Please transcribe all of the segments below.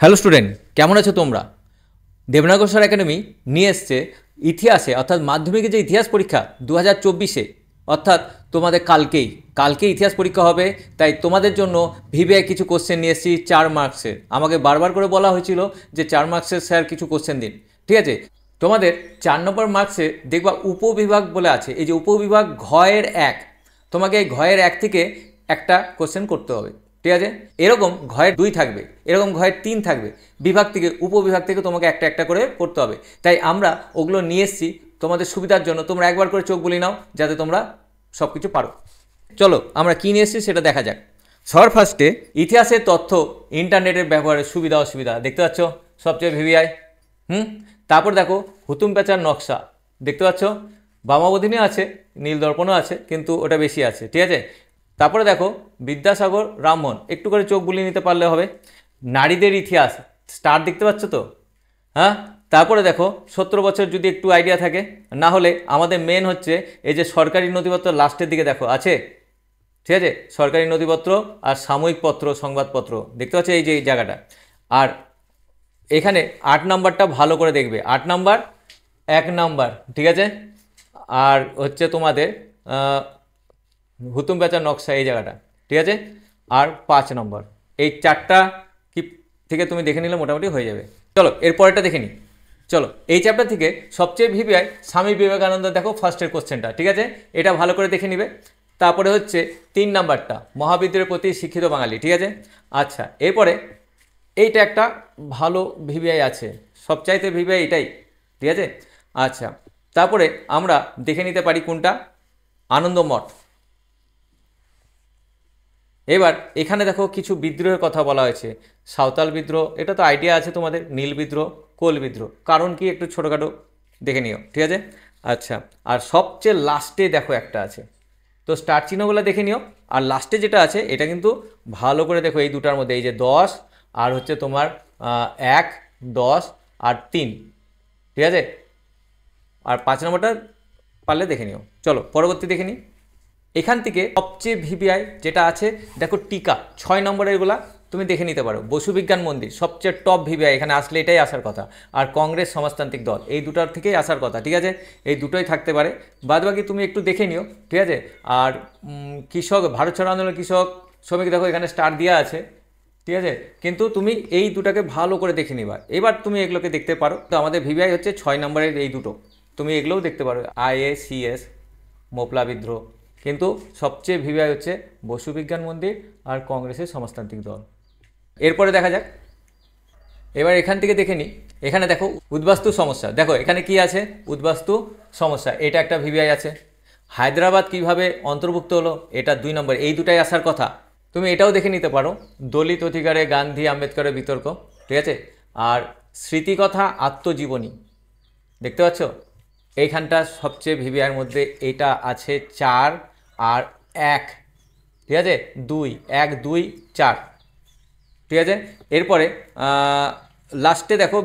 Hello student, কেমন আছো তোমরা? দেবনাগর স্যার একাডেমি নিয়ে এসছে ইতিহাসে, অর্থাৎ মাধ্যমিকের যে ইতিহাস পরীক্ষা 2024-এ, অর্থাৎ তোমাদের কালকে ইতিহাস পরীক্ষা হবে। তাই তোমাদের জন্য ভিভিআই কিছু কোশ্চেন নিয়ে এসেছি 4 মার্কসের। আমাকে বারবার করে বলা হয়েছিল যে 4 মার্কসের স্যার কিছু কোশ্চেন দিন, ঠিক আছে? তোমাদের 4 নম্বর মার্কসে দেখবা উপবিভাগ বলে আছে, এই যে উপবিভাগ ঘয়ের 1, তোমাকে এই ঘয়ের 1 থেকে একটা কোশ্চেন করতে হবে, ঠিক আছে? এরকম ঘয়ের 2 থাকবে, এরকম ঘয়ের 3 থাকবে, বিভাগ থেকে উপবিভাগ থেকে তোমাকে একটা একটা করে করতে হবে। তাই আমরা ওগুলো নিয়ে এসেছি তোমাদের সুবিধার জন্য। তোমরা একবার করে চোখ বুলিয়ে নাও যাতে তোমরা সব কিছু পারো। চলো আমরা কী নিয়ে এসেছি সেটা দেখা যাক। সবার ফার্স্টে ইতিহাসের তথ্য, ইন্টারনেটের ব্যবহারের সুবিধা অসুবিধা দেখতে পাচ্ছ, সবচেয়ে ভিভিআই। তারপর দেখো হুতুম প্যাঁচার নকশা দেখতে পাচ্ছ, বামাবধিনী আছে, নীল দর্পণও আছে, কিন্তু ওটা বেশি আছে, ঠিক আছে? তারপরে দেখো বিদ্যাসাগর, রামমোহন, একটু করে চোখ বুলিয়ে নিতে পারলে হবে। নারীদের ইতিহাস স্টার দেখতে পাচ্ছ তো, হ্যাঁ? তারপরে দেখো 17 বছর যদি একটু আইডিয়া থাকে, না হলে আমাদের মেন হচ্ছে এই যে সরকারি নথিপত্র লাস্টের দিকে দেখো আছে, ঠিক আছে? সরকারি নথিপত্র আর সাময়িক পত্র, সংবাদপত্র দেখতে পাচ্ছ, এই যে এই জায়গাটা। আর এখানে 8 নাম্বারটা ভালো করে দেখবে, 8 নাম্বার 1 নাম্বার, ঠিক আছে? আর হচ্ছে তোমাদের হুতুম প্যাঁচার নকশা এই জায়গাটা, ঠিক আছে? আর 5 নম্বর, এই 4টা কি থেকে তুমি দেখে নিলে মোটামুটি হয়ে যাবে। চলো এরপরেরটা দেখে নিই। চলো এই চ্যাপ্টার থেকে সবচেয়ে ভিভিআই স্বামী বিবেকানন্দ, দেখো ফার্স্টের কোশ্চেনটা, ঠিক আছে? এটা ভালো করে দেখে নিবে। তারপরে হচ্ছে 3 নাম্বারটা মহাবিদ্যালয়ের প্রতি শিক্ষিত বাঙালি, ঠিক আছে? আচ্ছা, এরপরে এইটা একটা ভালো ভিভিআই আছে, সবচাইতে ভিভিআই এটাই, ঠিক আছে? আচ্ছা, তারপরে আমরা দেখে নিতে পারি কোনটা, আনন্দমঠ। এবার এখানে দেখো কিছু বিদ্রোহের কথা বলা হয়েছে, সাঁওতাল বিদ্রোহ, এটা তো আইডিয়া আছে তোমাদের, নীল বিদ্রোহ, কোল বিদ্রোহ, কারণ কি একটু ছোটোখাটো দেখে নিও, ঠিক আছে? আচ্ছা, আর সবচেয়ে লাস্টে দেখো একটা আছে, তো স্টার চিহ্নগুলো দেখে নিও। আর লাস্টে যেটা আছে এটা কিন্তু ভালো করে দেখো, এই দুটার মধ্যে এই যে 10 আর হচ্ছে তোমার 1, 10 আর 3, ঠিক আছে? আর 5 নম্বরটা পারলে দেখে নিও। চলো পরবর্তী দেখে নিই। এখান থেকে সবচেয়ে ভিভিআই যেটা আছে দেখো, টিকা 6 নম্বরের, এগুলা তুমি দেখে নিতে পারো। বসু বিজ্ঞান মন্দির সবচেয়ে টপ ভিভিআই, এখানে আসলে এটাই আসার কথা। আর কংগ্রেস সমাজতান্ত্রিক দল, এই দুটার থেকেই আসার কথা, ঠিক আছে? এই দুটোই থাকতে পারে, বাদবাকি তুমি একটু দেখে নিও, ঠিক আছে? আর কৃষক, ভারত ছাড়ো আন্দোলন, কৃষক শ্রমিক, দেখো এখানে স্টার দেওয়া আছে, ঠিক আছে? কিন্তু তুমি এই দুটাকে ভালো করে দেখে নিবা, এবার তুমি এগুলোকে দেখতে পারো। তো আমাদের ভিভিআই হচ্ছে 6 নম্বরের এই দুটো, তুমি এগুলোও দেখতে পারো, IACS, মোপলা বিদ্রোহ। কিন্তু সবচেয়ে ভিভিআই হচ্ছে বসু বিজ্ঞান মন্দির আর কংগ্রেসের সমাজতান্ত্রিক দল। এরপরে দেখা যাক, এবার এখান থেকে দেখে নিই। এখানে দেখো উদ্বাস্তু সমস্যা, দেখো এখানে কি আছে, উদ্বাস্তু সমস্যা, এটা একটা ভিভিআই আছে। হায়দ্রাবাদ কিভাবে অন্তর্ভুক্ত হলো, এটা 2 নম্বর, এই দুটাই আসার কথা, তুমি এটাও দেখে নিতে পারো। দলিত অধিকারে গান্ধী আম্বেদকরের বিতর্ক, ঠিক আছে? আর স্মৃতিকথা আত্মজীবনী দেখতে পাচ্ছ, এইখানটা সবচেয়ে ভিভিআইয়ের মধ্যে এটা আছে 4 আর 1, ঠিক আছে? 2, 1, 2, 4, ঠিক আছে? এরপরে লাস্টে দেখো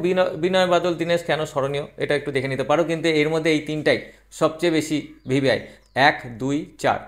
বিনয় বাদল দীনেশ কেন স্মরণীয়, এটা একটু দেখে নিতে পারো। কিন্তু এর মধ্যে এই 3টাই সবচেয়ে বেশি ভিভিআই, 1, 2, 4।